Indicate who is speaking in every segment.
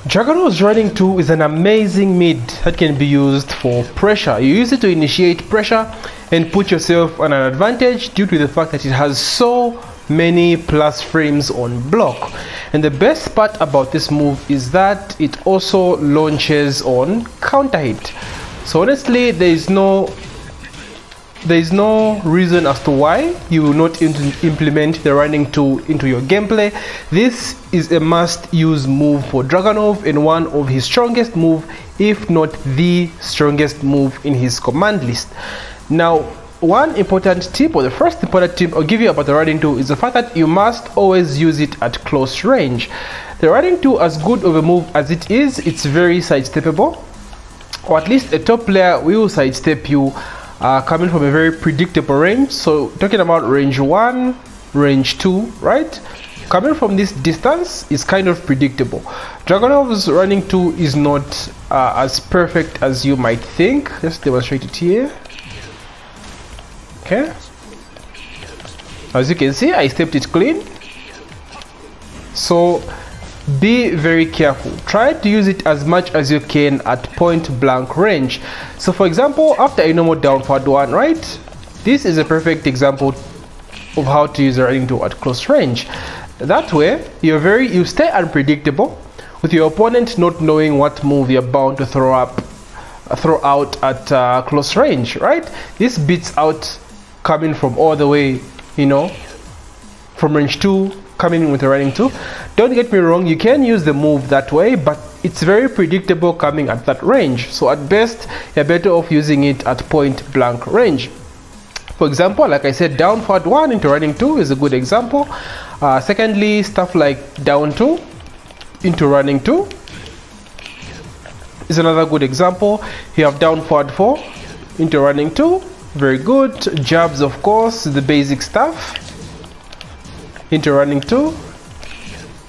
Speaker 1: Dragunov's running 2 is an amazing mid that can be used for pressure. You use it to initiate pressure and put yourself on an advantage due to the fact that it has so many plus frames on block. And the best part about this move is that it also launches on counter hit. So honestly, there is no reason as to why you will not implement the running 2 into your gameplay. This is a must-use move for Dragunov and one of his strongest move, if not the strongest move in his command list. Now, one important tip, or the first important tip I'll give you about the running 2 is the fact that you must always use it at close range. The running 2, as good of a move as it is, it's very sidesteppable, or at least a top player will sidestep you coming from a very predictable range. So talking about range 1, range 2, right? Coming from this distance is kind of predictable. Dragunov's running 2 is not as perfect as you might think. Let's demonstrate it here. Okay, as you can see, I stepped it clean. So be very careful. Try to use it as much as you can at point blank range. So for example, after a normal down forward 1, right, this is a perfect example of how to use the running 2 at close range. That way you stay unpredictable, with your opponent not knowing what move you're bound to throw out at close range, right? This beats out coming from all the way, you know, from range 2, coming in with a running 2. Don't get me wrong, you can use the move that way, but it's very predictable coming at that range. So at best, you're better off using it at point blank range. For example, like I said, down forward 1 into running 2 is a good example. Secondly, stuff like down 2 into running 2 is another good example. You have down forward 4 into running 2. Very good. Jabs, of course, the basic stuff into running 2.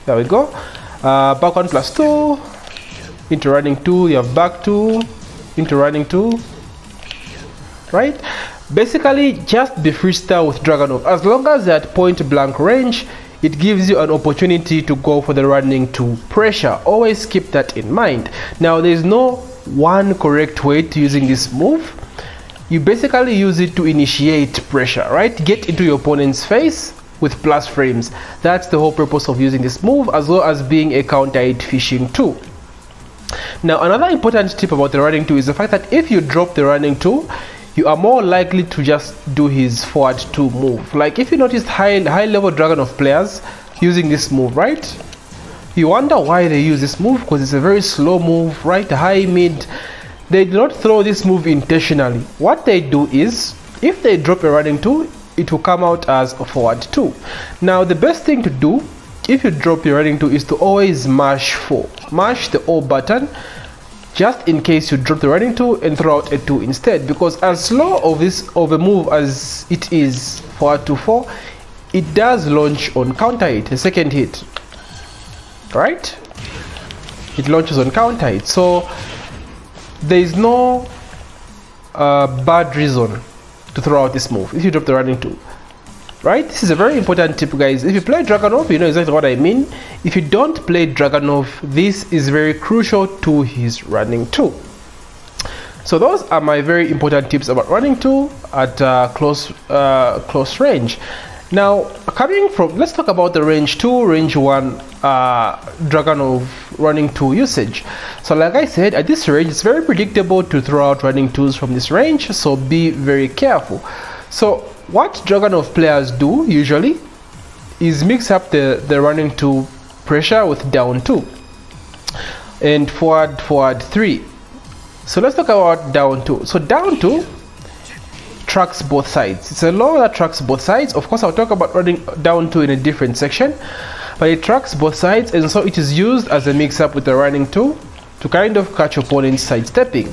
Speaker 1: There we go. Back 1 plus 2 into running 2. You have back 2 into running 2, right? Basically, just be freestyle with Dragunov. As long as they're at point blank range, it gives you an opportunity to go for the running 2 pressure. Always keep that in mind. Now, there's no one correct way to using this move. You basically use it to initiate pressure, right? Get into your opponent's face with plus frames. That's the whole purpose of using this move, as well as being a counter hit fishing tool. Now, another important tip about the running 2 is the fact that if you drop the running 2, you are more likely to just do his forward 2 move. Like if you noticed high level Dragunov players using this move, right? You wonder why they use this move, because it's a very slow move, right? High mid. They do not throw this move intentionally. What they do is, if they drop a running 2, it will come out as a forward 2. Now, the best thing to do if you drop your running 2 is to always mash 4. Mash the O button, just in case you drop the running 2 and throw out a 2 instead. Because as slow of a move as it is forward to 4, it does launch on counter hit, the second hit, right? It launches on counter hit. So there is no bad reason to throw out this move if you drop the running 2, right? This is a very important tip, guys. If you play Dragunov, you know exactly what I mean. If you don't play Dragunov, this is very crucial to his running 2. So those are my very important tips about running 2 at close range. Now, let's talk about the range 2, range 1 Dragunov running 2 usage. So like I said, at this range, it's very predictable to throw out running 2s from this range, so be very careful. So what Dragunov players do usually is mix up the running 2 pressure with down 2 and forward 3. So let's talk about down 2. So down 2 tracks both sides. It's a law that tracks both sides. Of course, I'll talk about running down 2 in a different section, but it tracks both sides, and so it is used as a mix-up with the running 2 to kind of catch opponents sidestepping.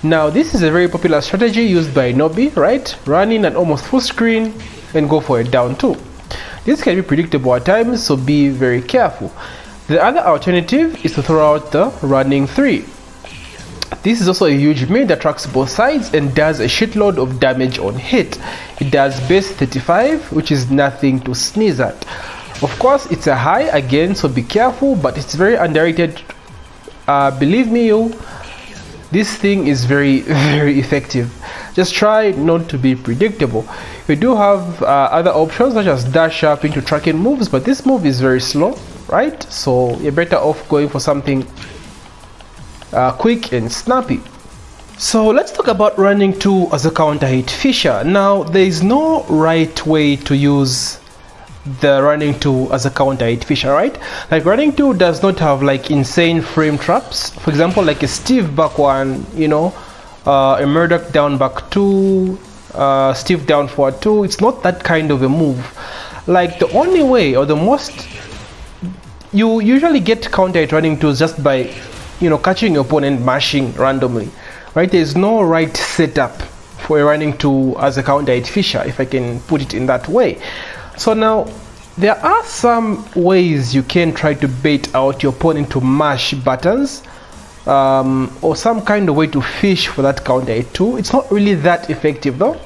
Speaker 1: Now, this is a very popular strategy used by Nobi, right? Running at almost full screen and go for a down 2. This can be predictable at times, so be very careful. The other alternative is to throw out the running 3. This is also a huge mid that tracks both sides and does a shitload of damage on hit. It does base 35, which is nothing to sneeze at. Of course, it's a high again, so be careful, but it's very underrated believe me, this thing is very very effective. Just try not to be predictable. We do have other options such as dash up into tracking moves, but this move is very slow, right? So you're better off going for something quick and snappy. So let's talk about running 2 as a counter hit feature. Now there is no right way to use the running 2 as a counter hit feature, right? Like running 2 does not have like insane frame traps. For example, like a Steve back 1, you know, a Murdoch down back 2, Steve down forward 2. It's not that kind of a move. Like the only way, or the most, you usually get counter hit running 2s just by, you know, catching your opponent mashing randomly, right? There's no right setup for a running 2 as a counter hit feature, if I can put it in that way. So now there are some ways you can try to bait out your opponent to mash buttons, or some kind of way to fish for that counter hit too. It's not really that effective though,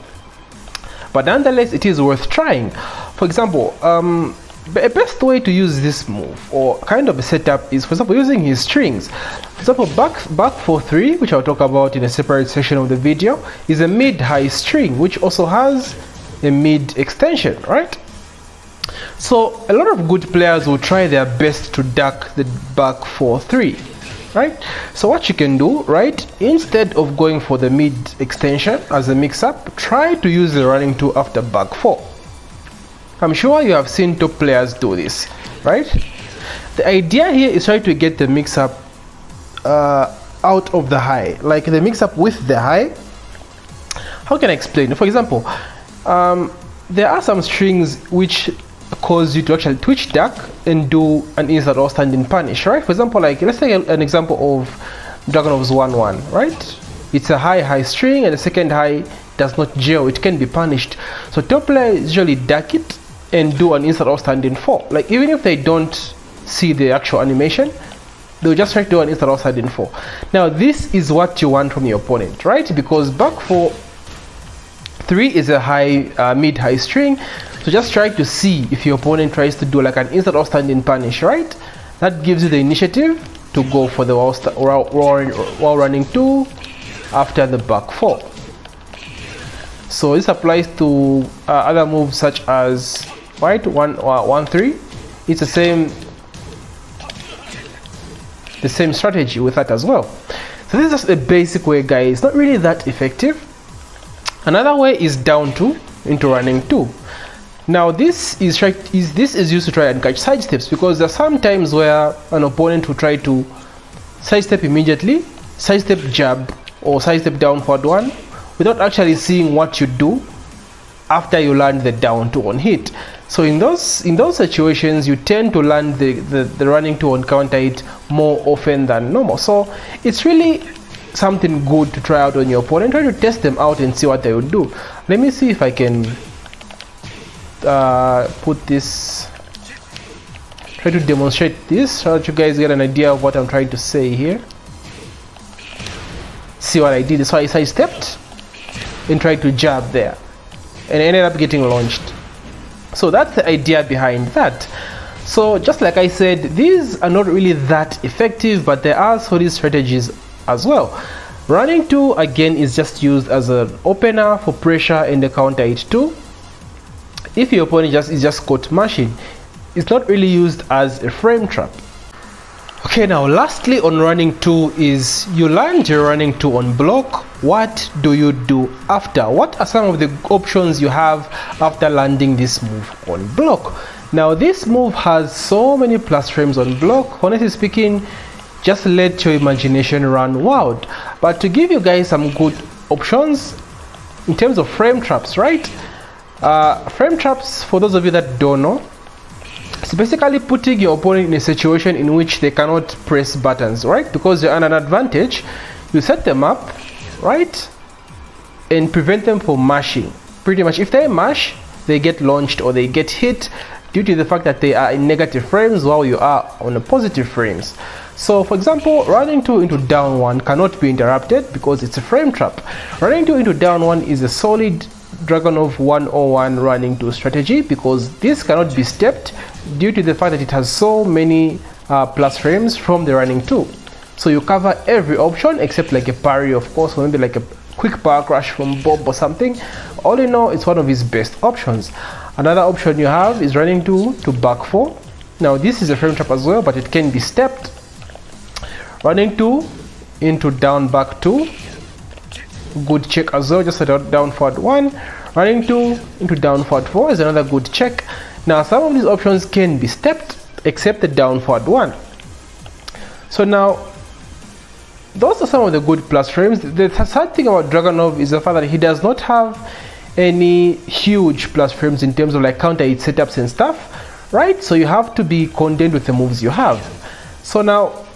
Speaker 1: but nonetheless it is worth trying. For example, a best way to use this move, or kind of a setup, is for example using his strings. For example, back 4-3, which I'll talk about in a separate section of the video, is a mid-high string which also has a mid extension, right? So a lot of good players will try their best to duck the back 4-3, right? So what you can do, right, instead of going for the mid extension as a mix-up, try to use the running 2 after back 4. I'm sure you have seen top players do this, right? The idea here is try to get the mix-up out of the high, like the mix-up with the high. How can I explain? For example, there are some strings which cause you to actually twitch duck and do an inside or standing punish, right? For example, like let's take an example of Dragunov's 1-1, right? It's a high string and the second high does not gel, it can be punished. So top players usually duck it and do an inside or standing 4. Like even if they don't see the actual animation, they'll just try to do an inside or standing 4. Now this is what you want from your opponent, right? Because back 4-3 is a high mid-high string. So just try to see if your opponent tries to do like an inside or standing punish, right? That gives you the initiative to go for the while running 2 after the back 4. So this applies to other moves such as, right, 1-3. It's the same strategy with that as well. So this is just a basic way, guys. It's not really that effective. Another way is down 2 into running 2. Now this is used to try and catch side steps, because there are some times where an opponent will try to sidestep immediately, sidestep jab or sidestep down forward 1 without actually seeing what you do after you land the down 2 on hit. So in those situations you tend to land the running 2 on counter hit more often than normal. So it's really something good to try out on your opponent. Try to test them out and see what they would do. Let me see if I can put this, try to demonstrate this so that you guys get an idea of what I'm trying to say here. See what I did? So I sidestepped and tried to jab there and ended up getting launched. So that's the idea behind that. So just like I said, these are not really that effective, but there are solid strategies as well. Running 2 again is just used as an opener for pressure and the counter hit 2. If your opponent is just caught mashing, it's not really used as a frame trap. Okay, now lastly on running 2 is you land your running 2 on block. What do you do after? What are some of the options you have after landing this move on block? Now this move has so many plus frames on block. Honestly speaking, just let your imagination run wild. But to give you guys some good options in terms of frame traps, right? Frame traps, for those of you that don't know, it's basically putting your opponent in a situation in which they cannot press buttons, right? Because you're at an advantage, you set them up, right, and prevent them from mashing. Pretty much, if they mash, they get launched or they get hit due to the fact that they are in negative frames while you are on a positive frames. So for example, running 2 into down 1 cannot be interrupted because it's a frame trap. Running 2 into down 1 is a solid Dragunov 101 running 2 strategy, because this cannot be stepped due to the fact that it has so many plus frames from the running 2. So you cover every option except like a parry, of course, or maybe like a quick power crash from Bob or something. All in all, it's one of his best options. Another option you have is running to back 4. Now this is a frame trap as well, but it can be stepped. Running 2 into down back 2. Good check as well, just a down forward 1. Running 2 into down forward 4 is another good check. Now some of these options can be stepped except the down forward 1. So now those are some of the good plus frames. The sad thing about Dragunov is the fact that he does not have any huge plus frames in terms of like counter hit setups and stuff, right? So you have to be content with the moves you have. So now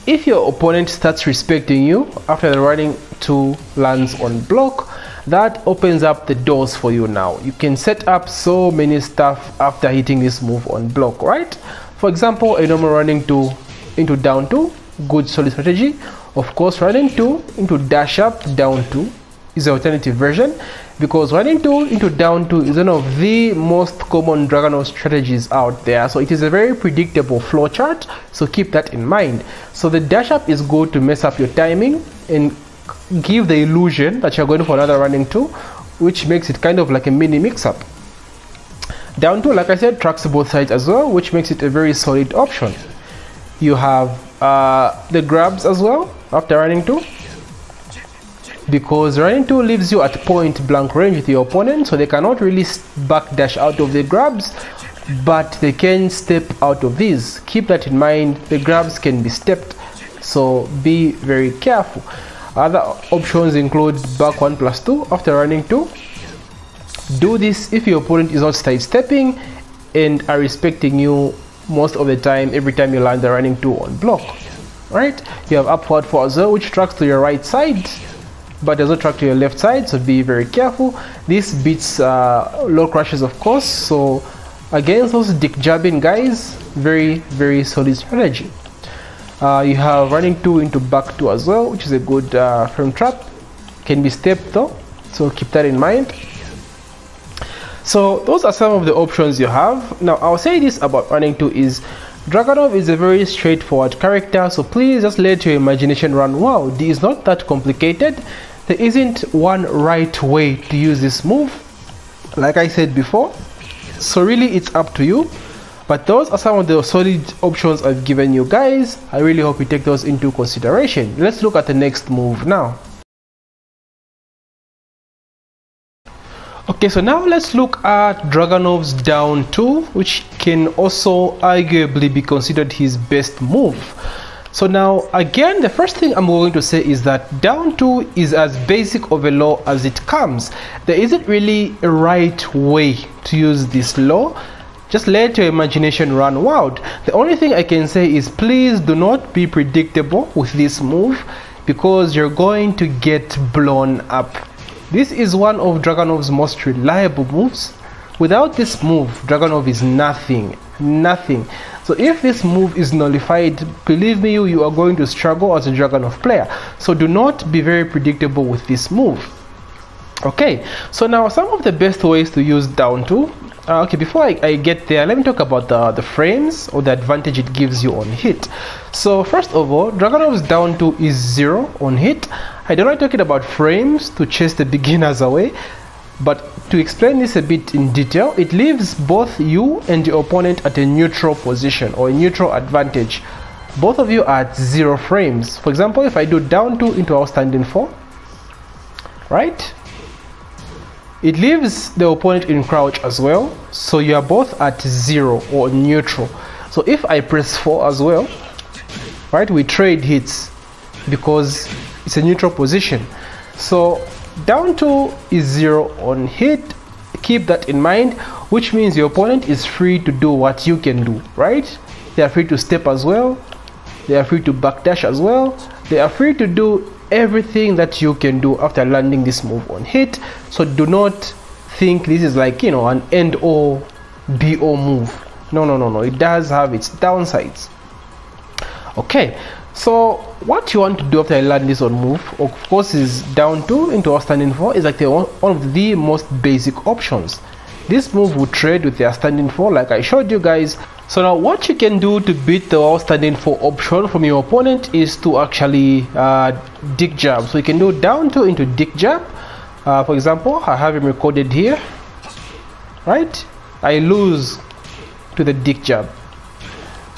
Speaker 1: if your opponent starts respecting you after the running 2 lands on block, that opens up the doors for you. Now you can set up so many stuff after hitting this move on block, right? For example, a normal running 2 into down 2, good solid strategy. Of course, running 2 into dash up down 2 is the alternative version, because running 2 into down 2 is one of the most common Dragunov strategies out there. So it is a very predictable flow chart, so keep that in mind. So the dash up is good to mess up your timing and give the illusion that you're going for another running 2, which makes it kind of like a mini mix-up. Down 2, like I said, tracks both sides as well, which makes it a very solid option. You have the grabs as well after running 2, because running 2 leaves you at point blank range with your opponent, so they cannot really backdash out of the grabs, but they can step out of these. Keep that in mind. The grabs can be stepped, so be very careful. Other options include back 1 plus 2 after running 2. Do this if your opponent is not sidestepping and are respecting you most of the time, every time you land the running 2 on block, right? You have up forward 4 as well, which tracks to your right side but does not track to your left side, so be very careful. This beats low crashes, of course, so against those dick jabbing guys, very solid strategy. You have running 2 into back 2 as well, which is a good frame trap. Can be stepped though, so keep that in mind. So those are some of the options you have. Now I'll say this about running 2 is Dragunov is a very straightforward character, so please just let your imagination run wild. It is not that complicated. There isn't one right way to use this move, like I said before, so really it's up to you. But those are some of the solid options I've given you guys. I really hope you take those into consideration. Let's look at the next move now. Okay, so now let's look at Dragunov's down 2, which can also arguably be considered his best move. So now again, the first thing I'm going to say is that down 2 is as basic of a law as it comes. There isn't really a right way to use this law. Just let your imagination run wild. The only thing I can say is please do not be predictable with this move, because you're going to get blown up. This is one of Dragunov's most reliable moves. Without this move, Dragunov is nothing. So if this move is nullified, believe me, you are going to struggle as a Dragunov player. So do not be very predictable with this move. Okay, so now some of the best ways to use down 2. Okay, before I get there, let me talk about the frames or the advantage it gives you on hit. So first of all, Dragunov's down 2 is 0 on hit. I don't like talking about frames to chase the beginners away, but to explain this a bit in detail, it leaves both you and your opponent at a neutral position or a neutral advantage. Both of you are at 0 frames. For example, if I do down 2 into outstanding 4, right? It leaves the opponent in crouch as well, so you are both at 0 or neutral. So if I press 4 as well, right, we trade hits because it's a neutral position. So down 2 is 0 on hit. Keep that in mind, which means your opponent is free to do what you can do, right? They are free to step as well, they are free to backdash as well, they are free to do everything that you can do after landing this move on hit. So do not think this is like, you know, an end or BO move. No, it does have its downsides. Okay, so what you want to do after I land this on move, of course, is down 2 into outstanding 4 is like one of the most basic options. This move will trade with the outstanding 4 like I showed you guys, So now what you can do to beat the while standing 4 option from your opponent is to actually dick jab. So you can do down 2 into dick jab. For example, I have him recorded here, right? I lose to the dick jab.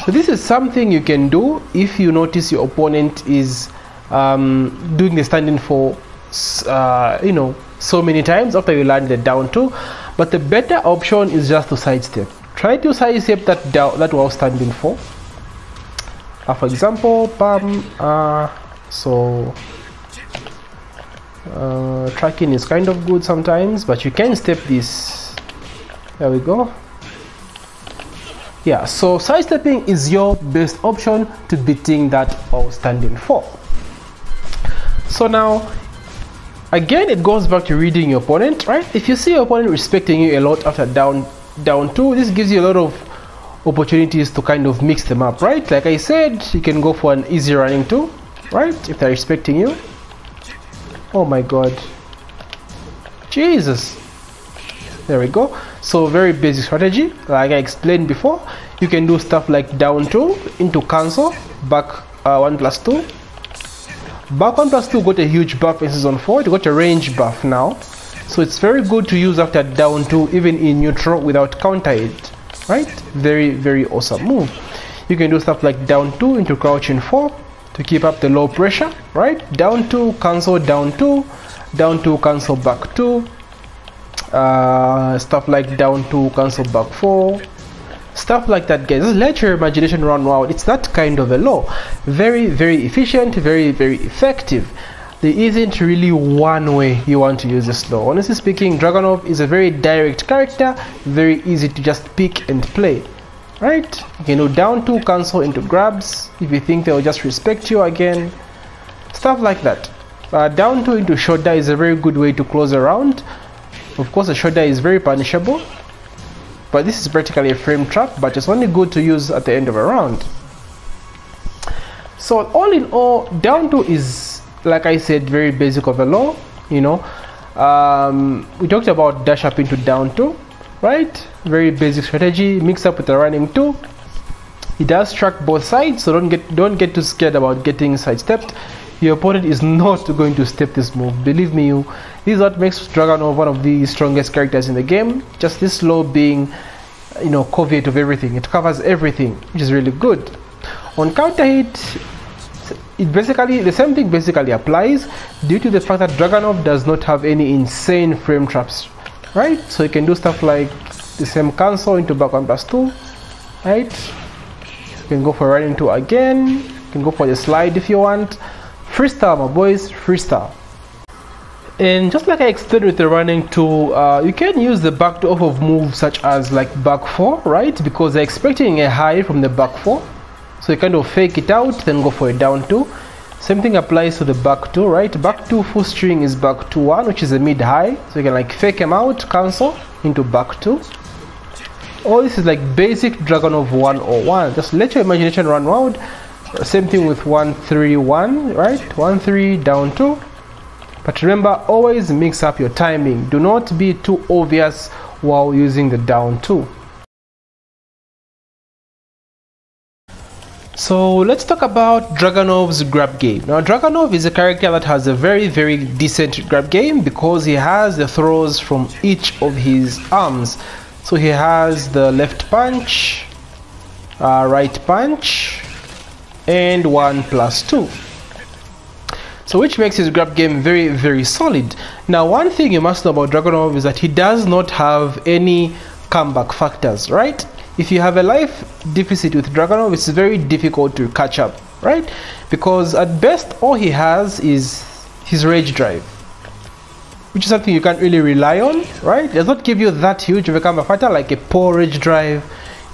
Speaker 1: So this is something you can do if you notice your opponent is doing the standing 4 you know, so many times after you land the down 2. But the better option is just to sidestep. Try to sidestep that while standing 4. For example, bam. Tracking is kind of good sometimes, but you can step this. There we go. Yeah, so sidestepping is your best option to beating that while standing 4. So now, again, it goes back to reading your opponent, right? If you see your opponent respecting you a lot after down 2, this gives you a lot of opportunities to kind of mix them up, right? Like I said, you can go for an easy running 2, right? If they're respecting you. Oh my god. Jesus. There we go. So very basic strategy. Like I explained before, you can do stuff like down 2 into cancel, back 1+2. Back 1+2 got a huge buff in season 4. It got a range buff now. So it's very good to use after down 2, even in neutral without counter it, right? Very, very awesome move. You can do stuff like down 2 into crouching 4 to keep up the low pressure, right? Down 2, cancel down 2, down 2, cancel back 2, stuff like down 2, cancel back 4, stuff like that, guys. Just let your imagination run wild. It's that kind of a law. Very, very efficient, very, very effective. There isn't really one way you want to use this law. Honestly speaking, Dragunov is a very direct character, very easy to just pick and play, right? You can do down 2, cancel into grabs if you think they'll just respect you again, stuff like that. Down 2 into shoulder is a very good way to close a round. Of course, the shoulder is very punishable, but this is practically a frame trap, but it's only good to use at the end of a round. So all in all, down 2 is, like I said, very basic of a law, you know. We talked about dash up into down 2, right? Very basic strategy, mix up with the running 2. It does track both sides, so don't get too scared about getting sidestepped. Your opponent is not going to step this move, believe me. This is what makes Dragunov one of the strongest characters in the game. Just this law being, you know, caveat of everything. It covers everything, which is really good. On counter hit, it basically, the same thing basically applies due to the fact that Dragunov does not have any insane frame traps, right? So you can do stuff like the same cancel into back 1+2, right? You can go for running 2 again. You can go for the slide if you want. Freestyle, my boys, freestyle. And just like I explained with the running 2, you can use the back 2 off of moves such as like back 4, right? Because they're expecting a high from the back 4. So you kind of fake it out, then go for a down 2. Same thing applies to the back 2, right? Back 2 full string is back 2 1, which is a mid high. So you can like fake them out, cancel into back 2. All this is like basic Dragunov 101. Just let your imagination run wild. Same thing with 1-3-1, right? 1-3 down 2. But remember, always mix up your timing. Do not be too obvious while using the down 2. So let's talk about Dragunov's grab game. Now Dragunov is a character that has a very, very decent grab game because he has the throws from each of his arms. So he has the left punch, right punch, and 1+2. So which makes his grab game very, very solid. Now one thing you must know about Dragunov is that he does not have any comeback factors, right? If you have a life deficit with Dragunov, it's very difficult to catch up, right? Because at best all he has is his rage drive, which is something you can't really rely on, right? It does not give you that huge of a comeback factor like a poor rage drive,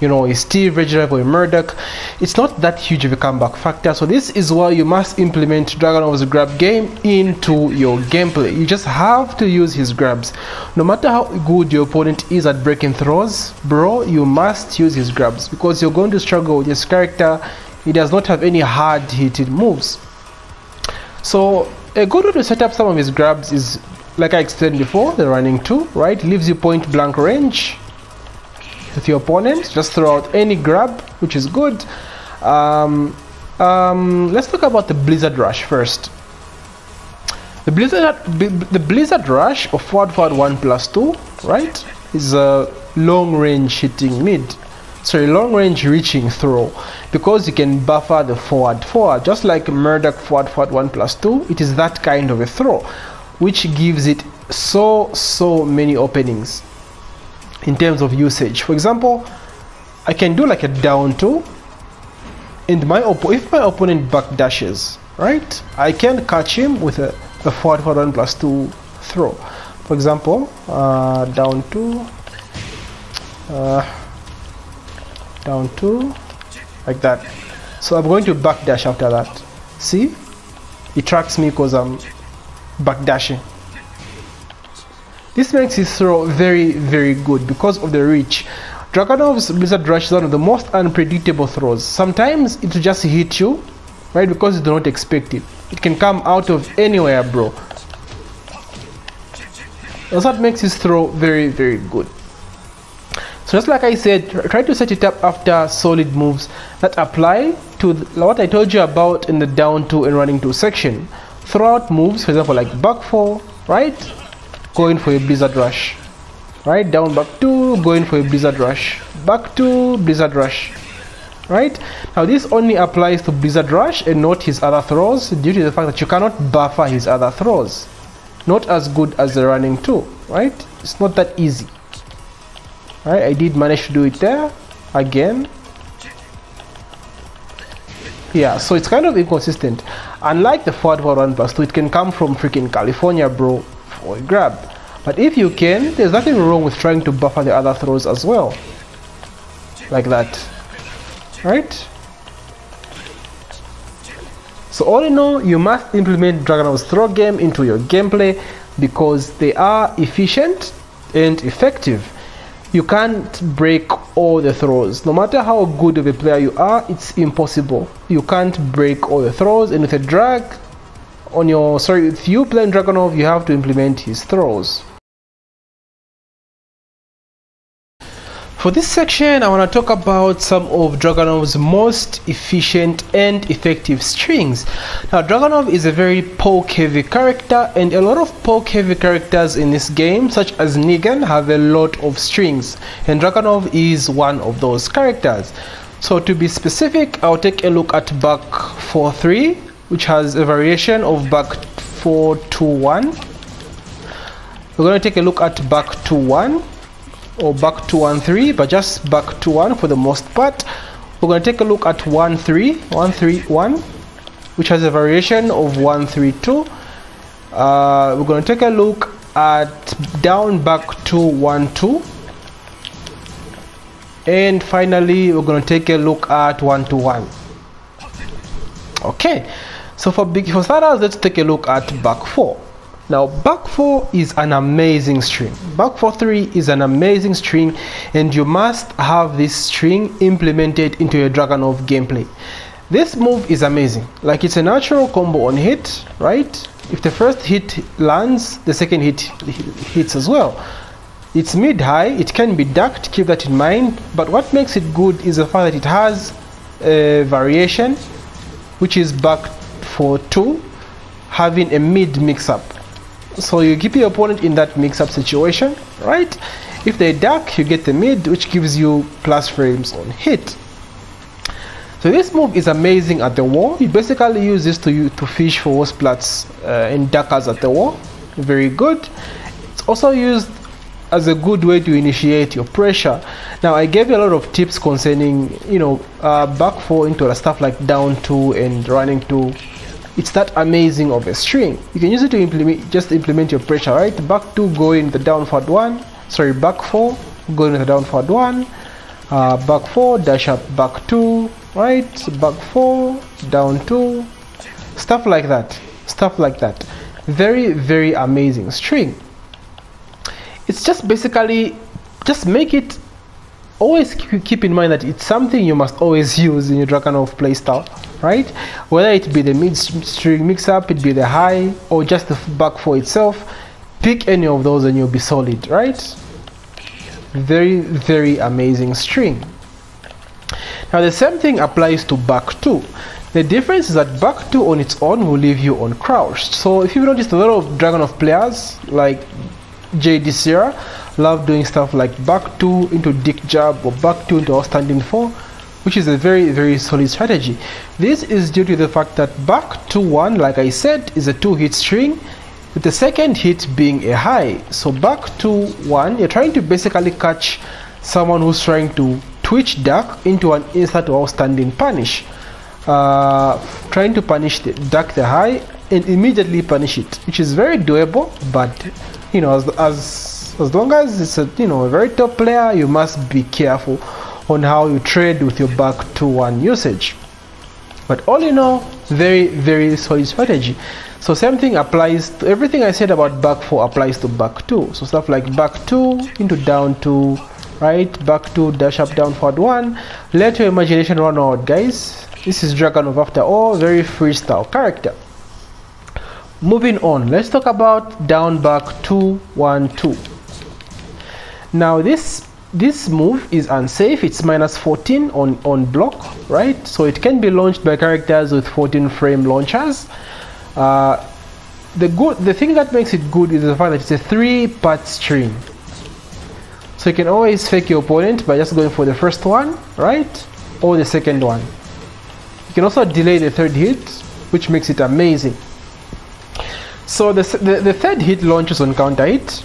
Speaker 1: you know, a Steve rage drive or a Murdoch. It's not that huge of a comeback factor. So this is why you must implement Dragunov's grab game into your gameplay. You just have to use his grabs. No matter how good your opponent is at breaking throws, bro, you must use his grabs because you're going to struggle with this character. He does not have any hard hitting moves. So a good way to set up some of his grabs is, like I explained before, the running 2, right? Leaves you point blank range. with your opponent. Just throw out any grab, which is good. Let's talk about the Blizzard Rush first. The Blizzard Rush of forward 1+2, right, is a long range hitting mid. Sorry, long range reaching throw, because you can buffer the forward just like Murdoch forward 1+2. It is that kind of a throw, which gives it so many openings in terms of usage. For example, I can do like a down 2, and if my opponent backdashes, right, I can catch him with a forward 1+2 throw. For example, down 2, down 2, like that. So I'm going to backdash after that. See, it tracks me because I'm backdashing. This makes his throw very good because of the reach. Dragunov's Blizzard Rush is one of the most unpredictable throws. Sometimes it will just hit you, right, because you do not expect it. It can come out of anywhere, bro. That's what makes his throw very good. So just like I said, try to set it up after solid moves that apply to what I told you about in the down 2 and running 2 section. Throw out moves, for example, like back 4, right, going for a Blizzard Rush. Right, down back 2, going for a Blizzard Rush. Back 2, Blizzard Rush. Right? Now this only applies to Blizzard Rush and not his other throws, due to the fact that you cannot buffer his other throws. Not as good as the running 2, right? It's not that easy. Right, I did manage to do it there again. Yeah, so it's kind of inconsistent. Unlike the forward 1+2, it can come from freaking California, bro, for a grab. But if you can, there's nothing wrong with trying to buffer the other throws as well. Like that. Right? So all in all, you must implement Dragunov's throw game into your gameplay because they are efficient and effective. You can't break all the throws. No matter how good of a player you are, it's impossible. You can't break all the throws, and with a drag on your, if you playing Dragunov, you have to implement his throws. For this section, I want to talk about some of Dragunov's most efficient and effective strings. Now, Dragunov is a very poke-heavy character, and a lot of poke-heavy characters in this game, such as Negan, have a lot of strings, and Dragunov is one of those characters. So to be specific, I'll take a look at back 4-3, which has a variation of back 4-2-1. We're going to take a look at back 2-1. Or back 2-1-3, but just back 2-1 for the most part. We're going to take a look at 1-3-1, which has a variation of 1-3-2. We're going to take a look at down back 2-1-2, and finally we're going to take a look at 1-2-1. Okay, so for starters, let's take a look at back 4. Now, back 4 is an amazing string. Back 4-3 is an amazing string, and you must have this string implemented into your Dragunov gameplay. This move is amazing. Like, it's a natural combo on hit, right? If the first hit lands, the second hit hits as well. It's mid-high, it can be ducked, keep that in mind, but what makes it good is the fact that it has a variation, which is back 4-2, having a mid mix-up. So you keep your opponent in that mix-up situation, right? If they duck, you get the mid, which gives you plus frames on hit. So this move is amazing at the wall. You basically use this to fish for splats and duckers at the wall. Very good. It's also used as a good way to initiate your pressure. Now, I gave you a lot of tips concerning, back 4 into stuff like down 2 and running 2. It's that amazing of a string. You can use it to implement your pressure, right? Back 2 going the down forward 1. Sorry, back 4 going the down forward 1. Back 4 dash up back 2, right? Back 4 down 2. Stuff like that. Stuff like that. Very amazing string. It's just basically make it. Always keep in mind that it's something you must always use in your Dragunov playstyle, right? Whether it be the mid-string mix-up, it be the high, or just the back 4 itself, pick any of those and you'll be solid, right? Very amazing string. Now the same thing applies to back 2. The difference is that back 2 on its own will leave you uncrouched. So if you've noticed, a lot of Dragunov players like JD Sierra love doing stuff like back 2 into dick jab or back 2 into outstanding 4, which is a very solid strategy. This is due to the fact that back 2-1, like I said, is a 2-hit string, with the second hit being a high. So back 2-1, you're trying to basically catch someone who's trying to twitch duck into an instant or outstanding punish. Trying to punish the duck the high and immediately punish it, which is very doable, but you know, as long as it's a a very top player, you must be careful on how you trade with your back 2-1 usage. But all in all, very solid strategy. So same thing applies to everything I said about back 4 applies to back 2. So stuff like back 2 into down 2, right? Back 2 dash up down forward 1. Let your imagination run out, guys. This is Dragunov after all, very freestyle character. Moving on, let's talk about down back 2-1-2. Now this move is unsafe. It's -14 on block, right? So it can be launched by characters with 14 frame launchers. The thing that makes it good is the fact that it's a 3-part string. So you can always fake your opponent by just going for the first one, right? Or the second one. You can also delay the third hit, which makes it amazing. So the third hit launches on counter hit.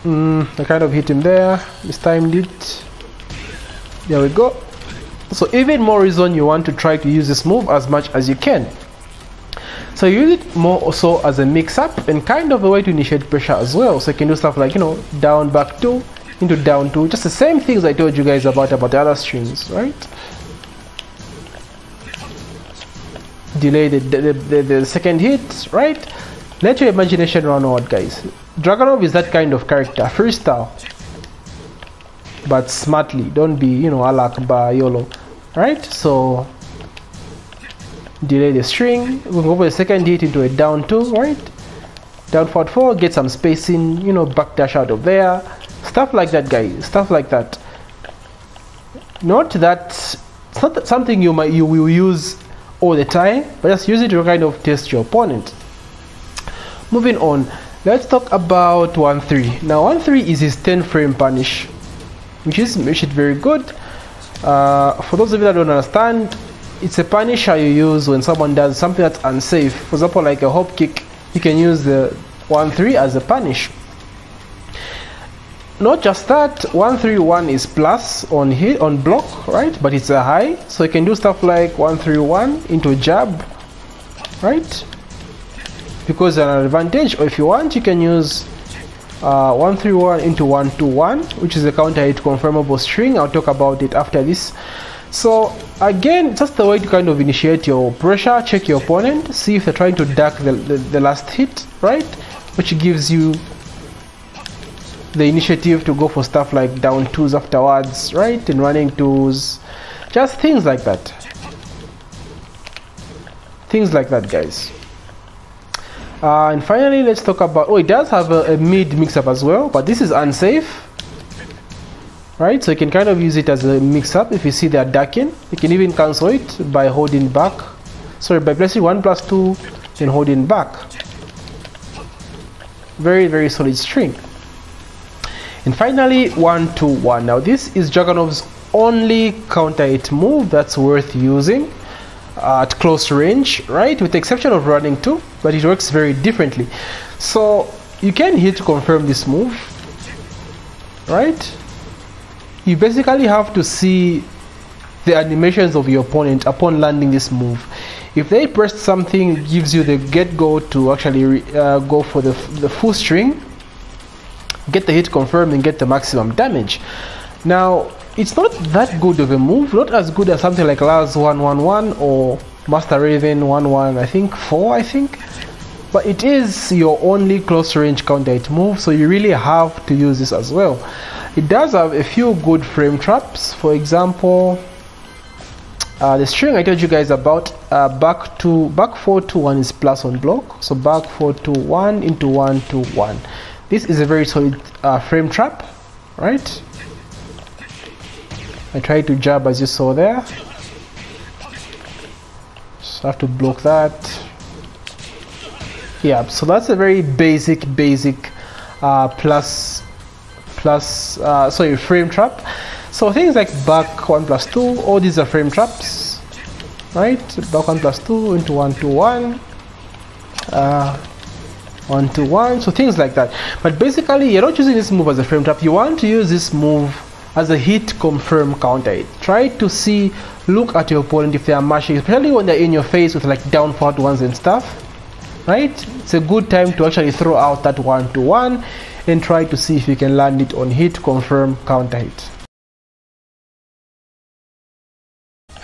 Speaker 1: I kind of hit him there, mistimed it. There we go. So even more reason you want to try to use this move as much as you can. So you use it more also as a mix-up and kind of a way to initiate pressure as well. So you can do stuff like, down back 2 into down 2, just the same things I told you guys about the other strings, right? Delay the second hit, right? Let your imagination run out, guys. Dragunov is that kind of character, freestyle, but smartly. Don't be, alak YOLO, right? So delay the string. We'll go for the second hit into a down 2, right? Down forward 4, get some spacing, backdash out of there. Stuff like that, guys. Stuff like that. Not that it's not something you will use all the time, but just use it to kind of test your opponent. Moving on, let's talk about 1-3. Now 1-3 is his 10 frame punish, which makes it very good. For those of you that don't understand, it's a punisher you use when someone does something that's unsafe. For example, like a hop kick, you can use the 1-3 as a punish. Not just that, 1-3-1 is plus on hit on block, right? But it's a high, so you can do stuff like 1-3-1 into jab, right? Because an advantage, or if you want, you can use 1-3-1 into 1-2-1, which is a counter hit confirmable string. I'll talk about it after this. So again, just a way to kind of initiate your pressure, check your opponent, see if they're trying to duck the last hit, right? Which gives you the initiative to go for stuff like down 2s afterwards, right? And running 2s, just things like that. Things like that, guys. And finally, let's talk about, it does have a mid mix-up as well, but this is unsafe, right? So you can kind of use it as a mix-up. If you see they're ducking, you can even cancel it by holding back, by pressing 1+2 then holding back. Very solid string. And finally, 1-2-1. Now this is Dragunov's only counter hit move that's worth using at close range, right? With the exception of running 2, but it works very differently. So you can hit to confirm this move, right? You basically have to see the animations of your opponent upon landing this move. If they pressed something, it gives you the get-go to actually go for the full string, get the hit confirmed and get the maximum damage. Now it's not that good of a move, not as good as something like Lars 1-1-1 or Master Raven 1-1, I think 4, but it is your only close range counter hit move, so you really have to use this as well. It does have a few good frame traps. For example, the string I told you guys about, back 4-2-1 is plus on block, so back 4-2-1 into 1-2-1. This is a very solid frame trap, right? I tried to jab as you saw there. So I have to block that. Yeah, so that's a very basic frame trap. So things like back 1+2, all these are frame traps, right? Back 1+2 into 1-2-1, 1-2-1, so things like that. But basically, you're not using this move as a frame trap. You want to use this move as a hit confirm counter hit. Try to see, look at your opponent if they are mashing, especially when they're in your face with like down forward ones and stuff, right? It's a good time to actually throw out that 1-2-1 and try to see if you can land it on hit confirm counter hit.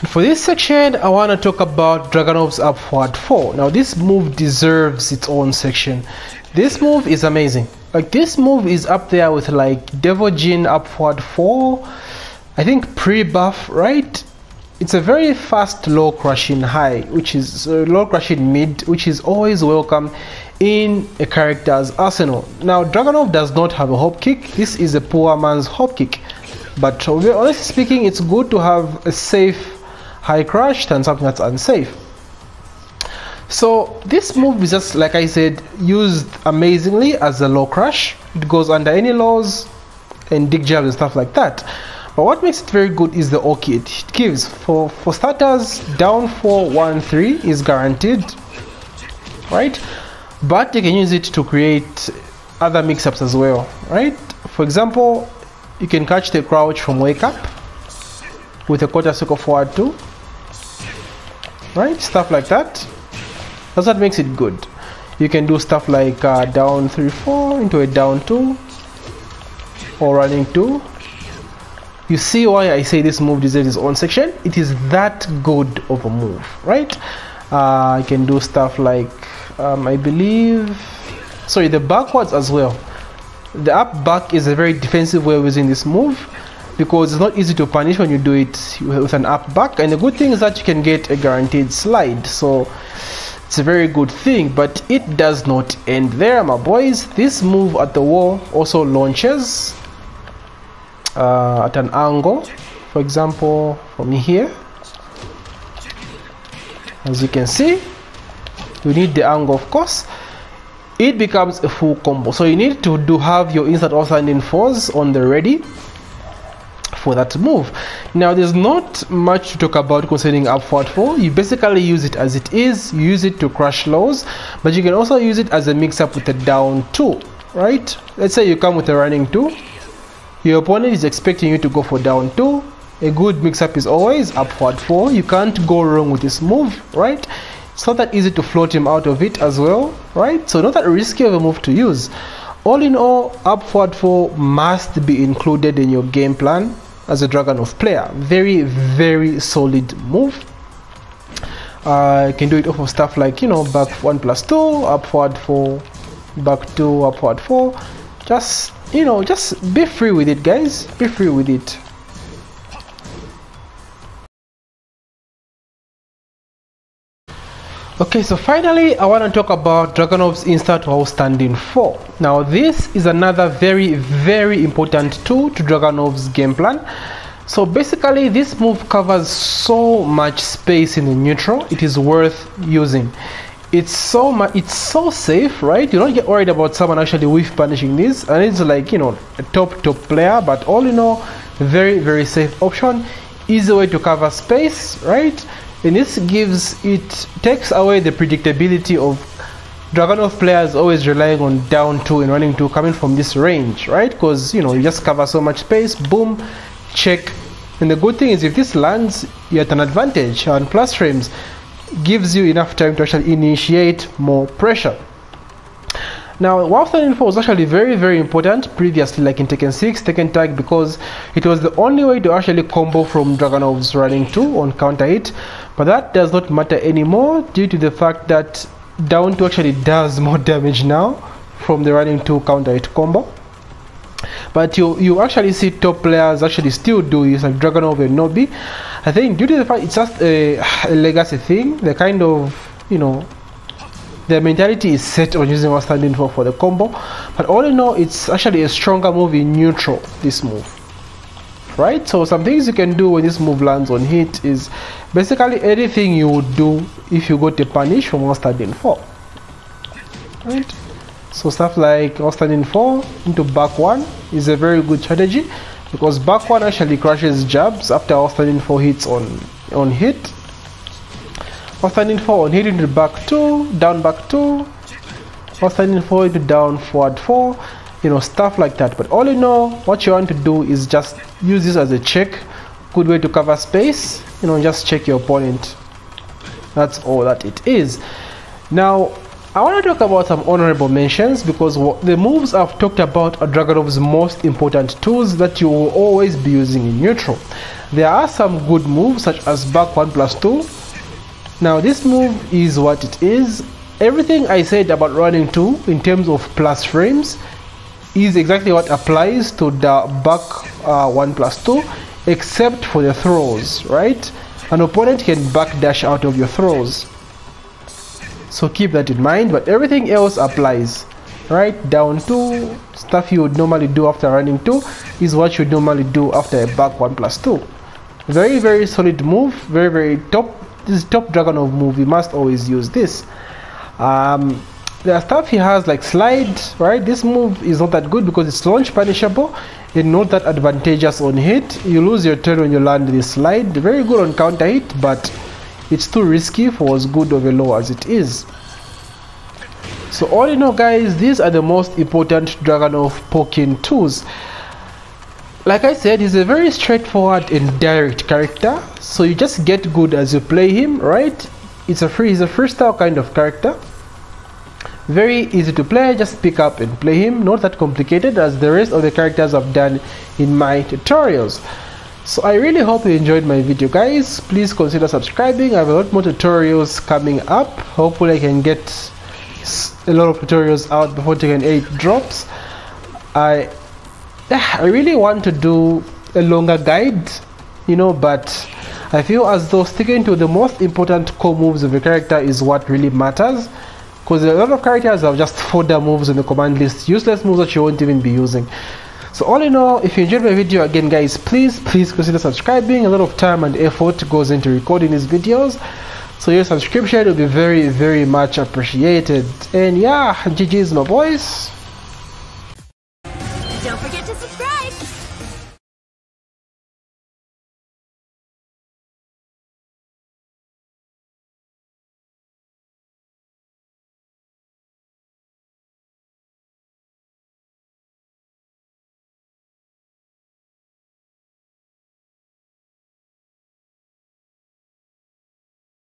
Speaker 1: For this section, I want to talk about Dragunov's up forward 4. Now this move deserves its own section. This move is amazing. Like, this move is up there with like Devil Jin up forward 4, I think pre-buff, right? It's a very fast low crushing high, which is low crushing mid, which is always welcome in a character's arsenal. Now Dragunov does not have a hop kick. This is a poor man's hop kick, but honestly speaking, it's good to have a safe high crush than something that's unsafe. So this move is just, like I said, used amazingly as a low crush. It goes under any lows and dig jabs and stuff like that. But what makes it very good is the Oki it gives. For starters, down 4-1-3 is guaranteed, right? But you can use it to create other mix-ups as well, right? For example, you can catch the crouch from wake up with a quarter circle forward 2, right? Stuff like that. That's what makes it good. You can do stuff like down 3-4 into a down 2 or running 2. You see why I say this move deserves its own section? It is that good of a move, right? You can do stuff like I believe, sorry, the backwards as well. The up back is a very defensive way of using this move, because it's not easy to punish when you do it with an up back, and the good thing is that you can get a guaranteed slide, so it's a very good thing. But it does not end there, my boys. This move at the wall also launches at an angle, for example from here. As you can see, you need the angle, of course. It becomes a full combo, so you need to have your instant outstanding fours on the ready for that move. Now there's not much to talk about concerning up forward 4. You basically use it as it is. You use it to crush lows, but you can also use it as a mix up with a down 2, right? Let's say you come with a running 2, your opponent is expecting you to go for down 2. A good mix up is always up forward 4. You can't go wrong with this move, right? It's not that easy to float him out of it as well, right? So not that risky of a move to use. All in all, up forward 4 must be included in your game plan as a Dragunov player. Very, very solid move. You can do it off of stuff like, you know, back 1+2, up forward 4, back 2, up forward 4. Just, you know, just be free with it, guys. Be free with it. Okay, so finally I want to talk about Dragunov's instant outstanding 4. Now this is another very, very important tool to Dragunov's game plan. So basically this move covers so much space in the neutral, it is worth using. It's so safe, right? You don't get worried about someone actually whiff punishing this, and it's like, you know, a top player, but all in all, very, very safe option. Easy way to cover space, right? And this takes away the predictability of Dragunov players always relying on down 2 and running 2 coming from this range, right? Because, you know, you just cover so much space, boom, check. And the good thing is if this lands, you're at an advantage, and plus frames gives you enough time to actually initiate more pressure. Now, while standing 4 was actually very, very important previously, like in Tekken 6, Tekken Tag, because it was the only way to actually combo from Dragunov's running 2 on counter hit. But that does not matter anymore due to the fact that down 2 actually does more damage now from the running 2 counter hit combo. But you actually see top players actually still do this, like Dragunov and Nobi. I think due to the fact it's just a legacy thing, the kind of, you know, their mentality is set on using what's standing for the combo. But all in all, it's actually a stronger move in neutral, this move. Right? So some things you can do when this move lands on hit is basically anything you would do if you got a punish from what's standing 4. Right? So stuff like what's standing 4 into back 1 is a very good strategy, because back 1 actually crashes jabs after what's standing 4 hits on hit. What's standing 4 on hit into back 2, down back 2, what's standing 4 into down forward 4, you know, stuff like that. But all in all, what you want to do is just use this as a check, good way to cover space, you know, just check your opponent. That's all that it is. Now I want to talk about some honorable mentions, because the moves I've talked about are Dragunov's most important tools that you will always be using in neutral. There are some good moves such as back 1 plus 2. Now this move is what it is. Everything I said about running 2 in terms of plus frames is exactly what applies to the back 1 plus 2, except for the throws, right? An opponent can backdash out of your throws, so keep that in mind. But everything else applies, right? Down 2, stuff you would normally do after running 2 is what you normally do after a back 1 plus 2. Very, very solid move, very, very top. This is top Dragunov move, you must always use this. There are stuff he has like slide, right? This move is not that good because it's launch punishable and not that advantageous on hit. You lose your turn when you land this slide. Very good on counter hit, but it's too risky for as good of a low as it is. So all in all, guys, these are the most important Dragunov poking tools. Like I said, he's a very straightforward and direct character, so you just get good as you play him, right? He's a freestyle kind of character. Very easy to play, just pick up and play him. Not that complicated as the rest of the characters I've done in my tutorials. So I really hope you enjoyed my video, guys. Please consider subscribing. I have a lot more tutorials coming up. Hopefully I can get a lot of tutorials out before Tekken 8 drops. I really want to do a longer guide, you know, but I feel as though sticking to the most important core moves of a character is what really matters, because a lot of characters have just fodder moves on the command list, useless moves that you won't even be using. So all in all, if you enjoyed my video, again guys, please consider subscribing. A lot of time and effort goes into recording these videos, so your subscription will be very, very much appreciated. And yeah, GG's my boys.
Speaker 2: Don't forget to subscribe!